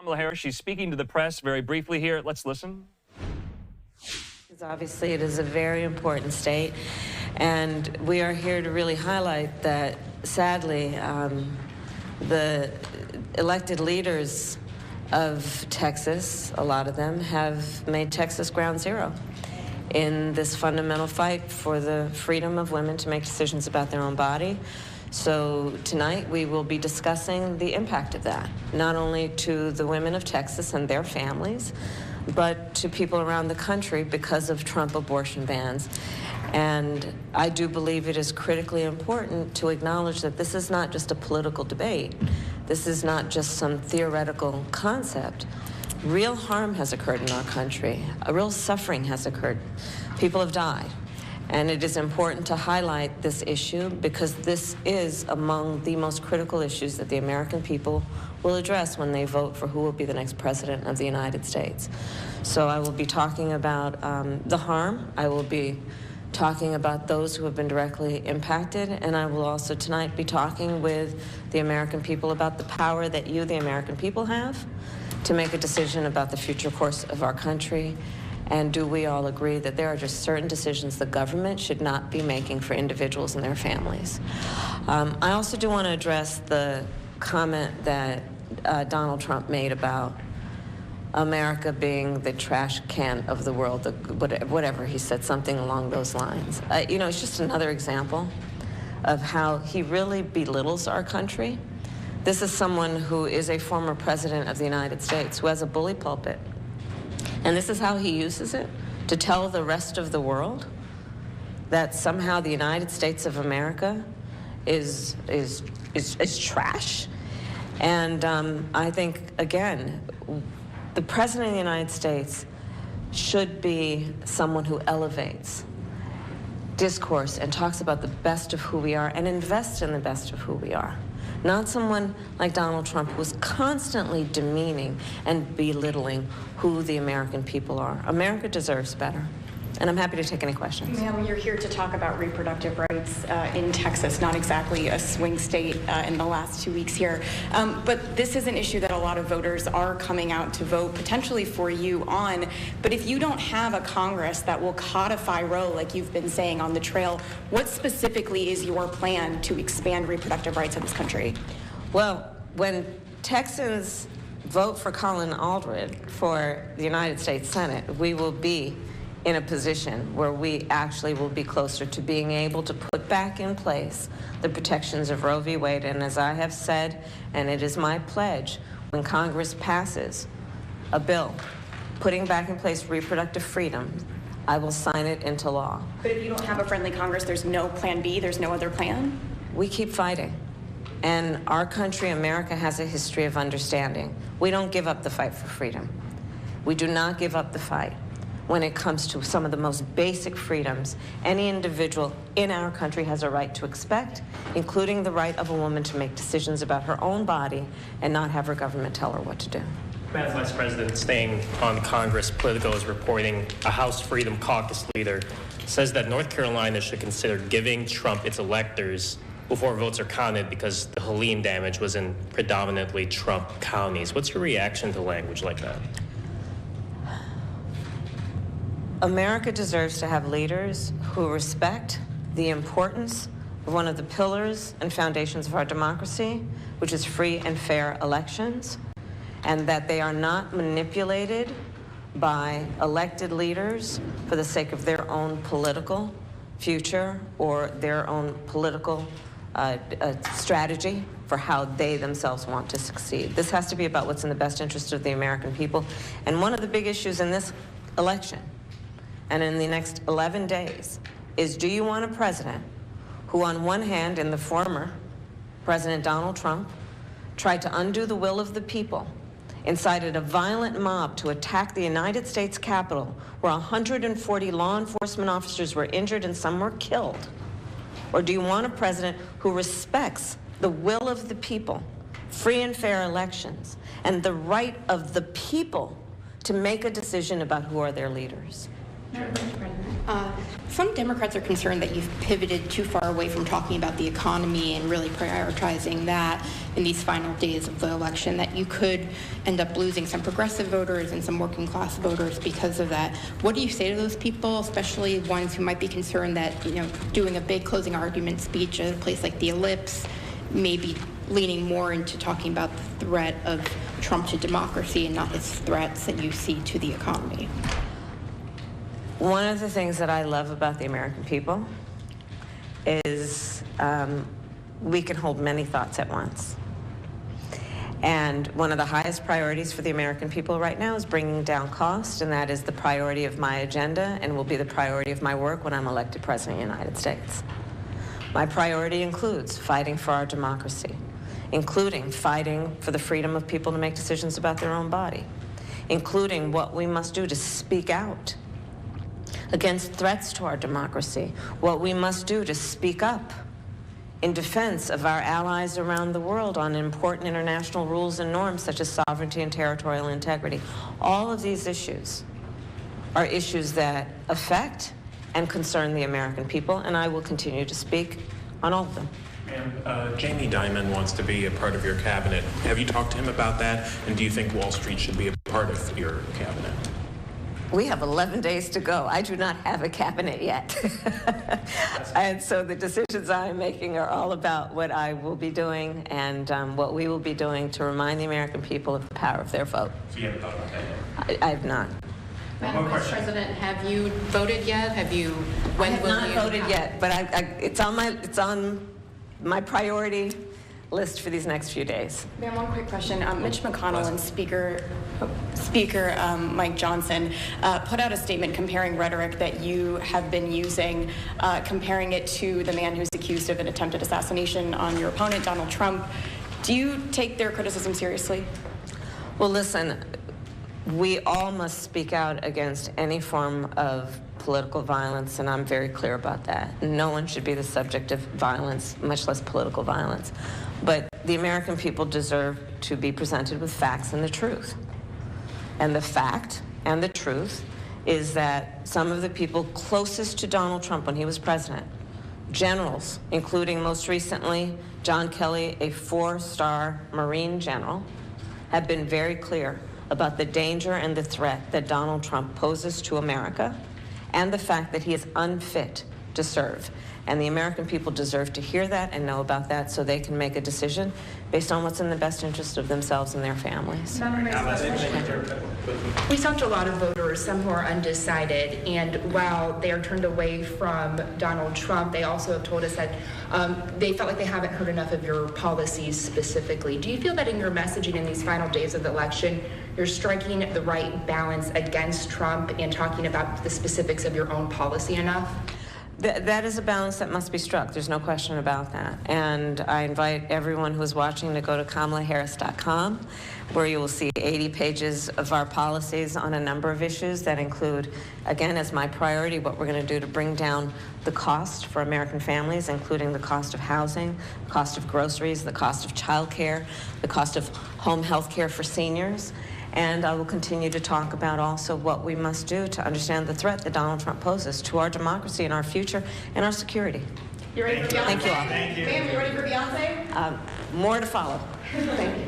Kamala Harris, she's speaking to the press very briefly here. Let's listen. Obviously, it is a very important state, and we are here to really highlight that, sadly, the elected leaders of Texas, a lot of them, have made Texas ground zero in this fundamental fight for the freedom of women to make decisions about their own body. So tonight we will be discussing the impact of that, not only to the women of Texas and their families, but to people around the country because of Trump abortion bans. And I do believe it is critically important to acknowledge that this is not just a political debate. This is not just some theoretical concept. Real harm has occurred in our country. A real suffering has occurred. People have died. And it is important to highlight this issue because this is among the most critical issues that the American people will address when they vote for who will be the next president of the United States. So I will be talking about the harm. I will be talking about those who have been directly impacted, and I will also tonight be talking with the American people about the power that you, the American people, have to make a decision about the future course of our country. And do we all agree that there are just certain decisions the government should not be making for individuals and their families? I also do want to address the comment that Donald Trump made about America being the trash can of the world, whatever he said, something along those lines. You know, it's just another example of how he really belittles our country. This is someone who is a former president of the United States, who has a bully pulpit. And this is how he uses it, to tell the rest of the world that somehow the United States of America is trash. And I think, again, the President of the United States should be someone who elevates discourse and talks about the best of who we are and invests in the best of who we are. Not someone like Donald Trump who is constantly demeaning and belittling who the American people are. America deserves better. And I'm happy to take any questions. Ma'am, you're here to talk about reproductive rights in Texas, not exactly a swing state in the last 2 weeks here. But this is an issue that a lot of voters are coming out to vote potentially for you on. But if you don't have a Congress that will codify Roe, like you've been saying on the trail, what specifically is your plan to expand reproductive rights in this country? Well, when Texans vote for Colin Aldred for the United States Senate, we will be in a position where we actually will be closer to being able to put back in place the protections of Roe v. Wade. And as I have said, and it is my pledge, when Congress passes a bill putting back in place reproductive freedom, I will sign it into law. But if you don't have a friendly Congress, there's no plan B, there's no other plan? We keep fighting. And our country, America, has a history of understanding. We don't give up the fight for freedom. We do not give up the fight when it comes to some of the most basic freedoms any individual in our country has a right to expect, including the right of a woman to make decisions about her own body and not have her government tell her what to do. Madam Vice President, staying on Congress, Politico is reporting a House Freedom Caucus leader says that North Carolina should consider giving Trump its electors before votes are counted because the Helene damage was in predominantly Trump counties. What's your reaction to language like that? America deserves to have leaders who respect the importance of one of the pillars and foundations of our democracy, which is free and fair elections, and that they are not manipulated by elected leaders for the sake of their own political future or their own political strategy for how they themselves want to succeed. This has to be about what's in the best interest of the American people. And one of the big issues in this election and in the next 11 days is, do you want a president who, on one hand, in the former President Donald Trump, tried to undo the will of the people, incited a violent mob to attack the United States Capitol, where 140 law enforcement officers were injured and some were killed? Or do you want a president who respects the will of the people, free and fair elections, and the right of the people to make a decision about who are their leaders? Madam Vice President. Some Democrats are concerned that you've pivoted too far away from talking about the economy and really prioritizing that in these final days of the election, that you could end up losing some progressive voters and some working class voters because of that. What do you say to those people, especially ones who might be concerned that, doing a big closing argument speech at a place like the Ellipse may be leaning more into talking about the threat of Trump to democracy and not his threats that you see to the economy? One of the things that I love about the American people is we can hold many thoughts at once. And one of the highest priorities for the American people right now is bringing down cost, and that is the priority of my agenda and will be the priority of my work when I'm elected President of the United States. My priority includes fighting for our democracy, including fighting for the freedom of people to make decisions about their own body, including what we must do to speak out against threats to our democracy, what we must do to speak up in defense of our allies around the world on important international rules and norms such as sovereignty and territorial integrity. All of these issues are issues that affect and concern the American people, and I will continue to speak on all of them. And Jamie Dimon wants to be a part of your cabinet. Have you talked to him about that? And do you think Wall Street should be a part of your cabinet? We have 11 days to go. I do not have a cabinet yet. And so the decisions I'm making are all about what I will be doing and what we will be doing to remind the American people of the power of their vote. So you haven't thought about that yet? I have not. Madam Vice President, have you voted yet? Have you? When I have not voted yet, but it's on my priority list for these next few days. Ma'am, one quick question. Mitch McConnell and Speaker Mike Johnson put out a statement comparing rhetoric that you have been using, comparing it to the man who's accused of an attempted assassination on your opponent, Donald Trump. Do you take their criticism seriously? Well, listen, we all must speak out against any form of political violence, and I'm very clear about that. No one should be the subject of violence, much less political violence. But the American people deserve to be presented with facts and the truth. And the fact and the truth is that some of the people closest to Donald Trump when he was president, generals, including most recently John Kelly, a 4-star Marine general, have been very clear about the danger and the threat that Donald Trump poses to America and the fact that he is unfit to serve. And the American people deserve to hear that and know about that so they can make a decision based on what's in the best interest of themselves and their families. We talked to a lot of voters, some who are undecided, and while they are turned away from Donald Trump, they also have told us that they felt like they haven't heard enough of your policies specifically. Do you feel that in your messaging in these final days of the election, you're striking the right balance against Trump and talking about the specifics of your own policy enough? That is a balance that must be struck. There's no question about that. And I invite everyone who's watching to go to kamalaharris.com, where you will see 80 pages of our policies on a number of issues that include, again, as my priority, what we're going to do to bring down the cost for American families, including the cost of housing, the cost of groceries, the cost of child care, the cost of home health care for seniors. And I will continue to talk about also what we must do to understand the threat that Donald Trump poses to our democracy and our future and our security. You ready for Beyonce? Thank you all. Thank you. Ma'am, you ready for Beyonce? More to follow. Thank you.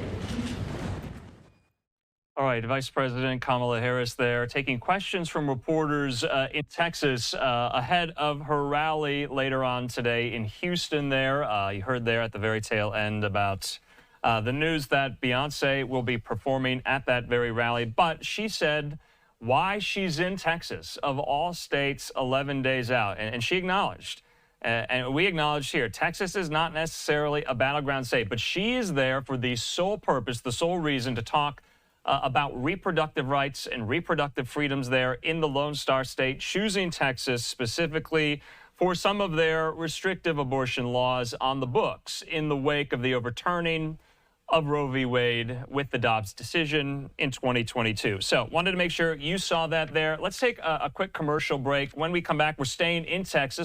All right, Vice President Kamala Harris there taking questions from reporters in Texas ahead of her rally later on today in Houston there. You heard there at the very tail end about the news that Beyonce will be performing at that very rally, but she said why she's in Texas, of all states, 11 days out. And she acknowledged, and we acknowledged here, Texas is not necessarily a battleground state, but she is there for the sole purpose, the sole reason to talk about reproductive rights and reproductive freedoms there in the Lone Star State, choosing Texas specifically for some of their restrictive abortion laws on the books in the wake of the overturning of Roe v. Wade with the Dobbs decision in 2022. So wanted to make sure you saw that there. Let's take a quick commercial break. When we come back, we're staying in Texas.